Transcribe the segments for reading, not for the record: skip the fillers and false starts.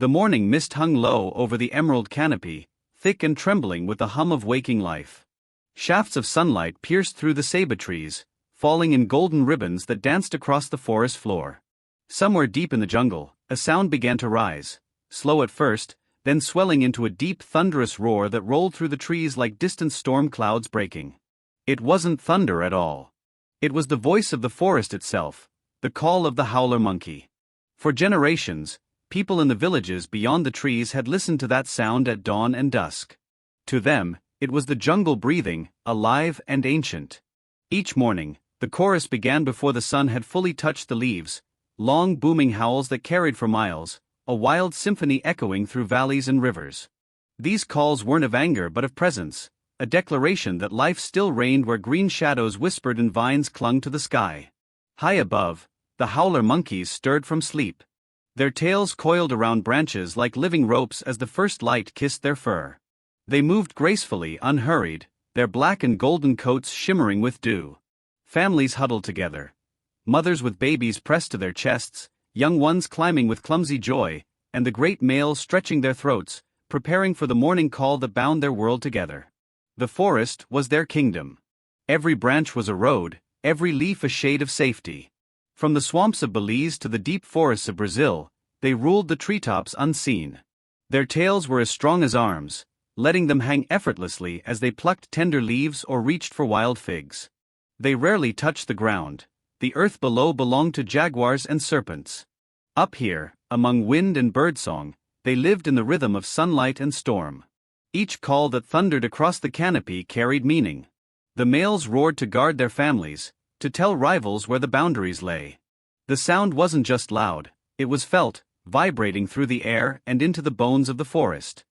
The morning mist hung low over the emerald canopy, thick and trembling with the hum of waking life. Shafts of sunlight pierced through the ceiba trees, falling in golden ribbons that danced across the forest floor. Somewhere deep in the jungle, a sound began to rise, slow at first, then swelling into a deep thunderous roar that rolled through the trees like distant storm clouds breaking. It wasn't thunder at all. It was the voice of the forest itself, the call of the howler monkey. For generations, people in the villages beyond the trees had listened to that sound at dawn and dusk. To them, it was the jungle breathing, alive and ancient. Each morning, the chorus began before the sun had fully touched the leaves, long booming howls that carried for miles, a wild symphony echoing through valleys and rivers. These calls weren't of anger but of presence, a declaration that life still reigned where green shadows whispered and vines clung to the sky. High above, the howler monkeys stirred from sleep. Their tails coiled around branches like living ropes as the first light kissed their fur. They moved gracefully, unhurried, their black and golden coats shimmering with dew. Families huddled together. Mothers with babies pressed to their chests, young ones climbing with clumsy joy, and the great males stretching their throats, preparing for the morning call that bound their world together. The forest was their kingdom. Every branch was a road, every leaf a shade of safety. From the swamps of Belize to the deep forests of Brazil, they ruled the treetops unseen. Their tails were as strong as arms, letting them hang effortlessly as they plucked tender leaves or reached for wild figs. They rarely touched the ground. The earth below belonged to jaguars and serpents. Up here, among wind and birdsong, they lived in the rhythm of sunlight and storm. Each call that thundered across the canopy carried meaning. The males roared to guard their families, to tell rivals where the boundaries lay. The sound wasn't just loud, it was felt, vibrating through the air and into the bones of the forest.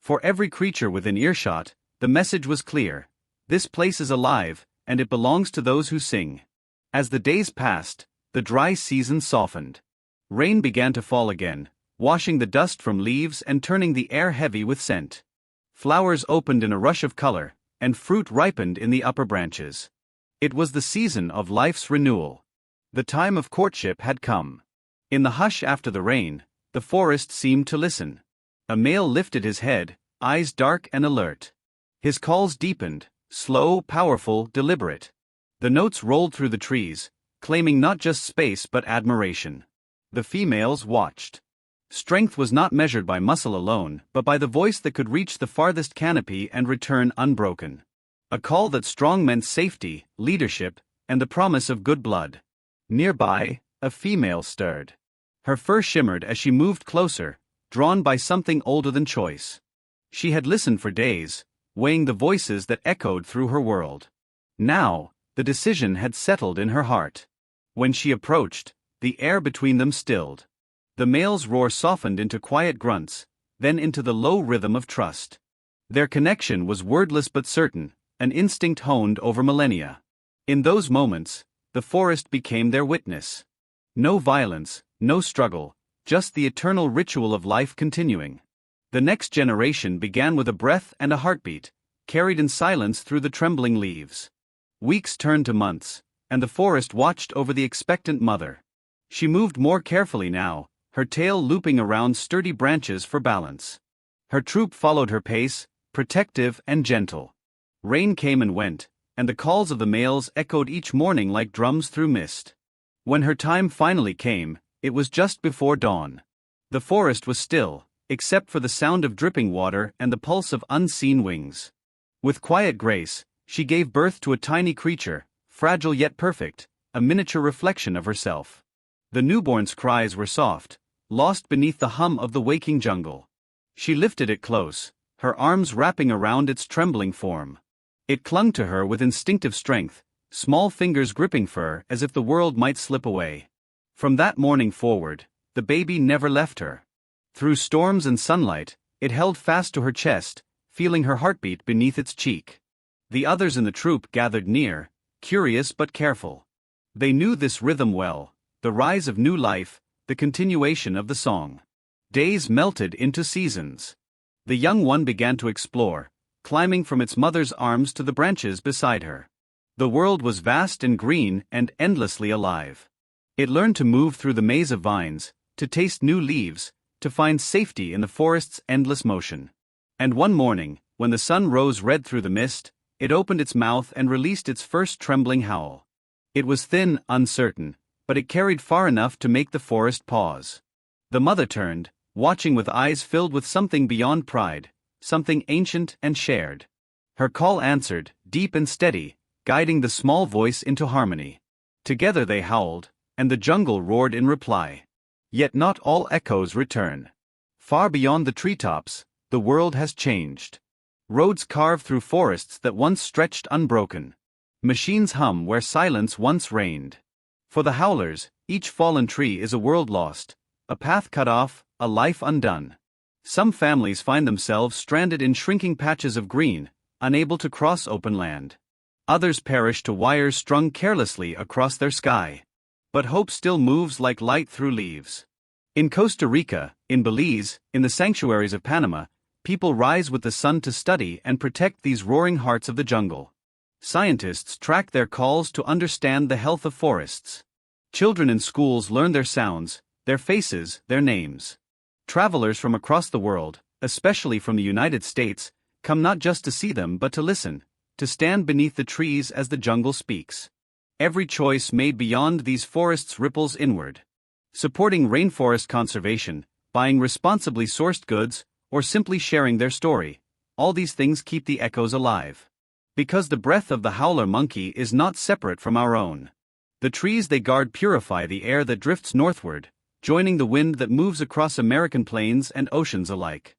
For every creature within earshot, the message was clear: this place is alive, and it belongs to those who sing. As the days passed, the dry season softened. Rain began to fall again, washing the dust from leaves and turning the air heavy with scent. Flowers opened in a rush of color, and fruit ripened in the upper branches. It was the season of life's renewal. The time of courtship had come. In the hush after the rain, the forest seemed to listen. A male lifted his head, eyes dark and alert. His calls deepened, slow, powerful, deliberate. The notes rolled through the trees, claiming not just space but admiration. The females watched. Strength was not measured by muscle alone, but by the voice that could reach the farthest canopy and return unbroken. A call that strong meant safety, leadership, and the promise of good blood. Nearby, a female stirred. Her fur shimmered as she moved closer, drawn by something older than choice. She had listened for days, weighing the voices that echoed through her world. Now, the decision had settled in her heart. When she approached, the air between them stilled. The male's roar softened into quiet grunts, then into the low rhythm of trust. Their connection was wordless but certain, an instinct honed over millennia. In those moments, the forest became their witness. No violence, no struggle, just the eternal ritual of life continuing. The next generation began with a breath and a heartbeat, carried in silence through the trembling leaves. Weeks turned to months, and the forest watched over the expectant mother. She moved more carefully now, her tail looping around sturdy branches for balance. Her troop followed her pace, protective and gentle. Rain came and went, and the calls of the males echoed each morning like drums through mist. When her time finally came, it was just before dawn. The forest was still, except for the sound of dripping water and the pulse of unseen wings. With quiet grace, she gave birth to a tiny creature, fragile yet perfect, a miniature reflection of herself. The newborn's cries were soft, lost beneath the hum of the waking jungle. She lifted it close, her arms wrapping around its trembling form. It clung to her with instinctive strength, small fingers gripping fur as if the world might slip away. From that morning forward, the baby never left her. Through storms and sunlight, it held fast to her chest, feeling her heartbeat beneath its cheek. The others in the troop gathered near, curious but careful. They knew this rhythm well, the rise of new life, the continuation of the song. Days melted into seasons. The young one began to explore, climbing from its mother's arms to the branches beside her. The world was vast and green and endlessly alive. It learned to move through the maze of vines, to taste new leaves, to find safety in the forest's endless motion. And one morning, when the sun rose red through the mist, it opened its mouth and released its first trembling howl. It was thin, uncertain, but it carried far enough to make the forest pause. The mother turned, watching with eyes filled with something beyond pride, something ancient and shared. Her call answered, deep and steady, guiding the small voice into harmony. Together they howled, and the jungle roared in reply. Yet not all echoes return. Far beyond the treetops, the world has changed. Roads carve through forests that once stretched unbroken. Machines hum where silence once reigned. For the howlers, each fallen tree is a world lost, a path cut off, a life undone. Some families find themselves stranded in shrinking patches of green, unable to cross open land. Others perish to wires strung carelessly across their sky. But hope still moves like light through leaves. In Costa Rica, in Belize, in the sanctuaries of Panama, people rise with the sun to study and protect these roaring hearts of the jungle. Scientists track their calls to understand the health of forests. Children in schools learn their sounds, their faces, their names. Travelers from across the world, especially from the United States, come not just to see them but to listen, to stand beneath the trees as the jungle speaks. Every choice made beyond these forests ripples inward. Supporting rainforest conservation, buying responsibly sourced goods, or simply sharing their story, all these things keep the echoes alive. Because the breath of the howler monkey is not separate from our own. The trees they guard purify the air that drifts northward, joining the wind that moves across American plains and oceans alike.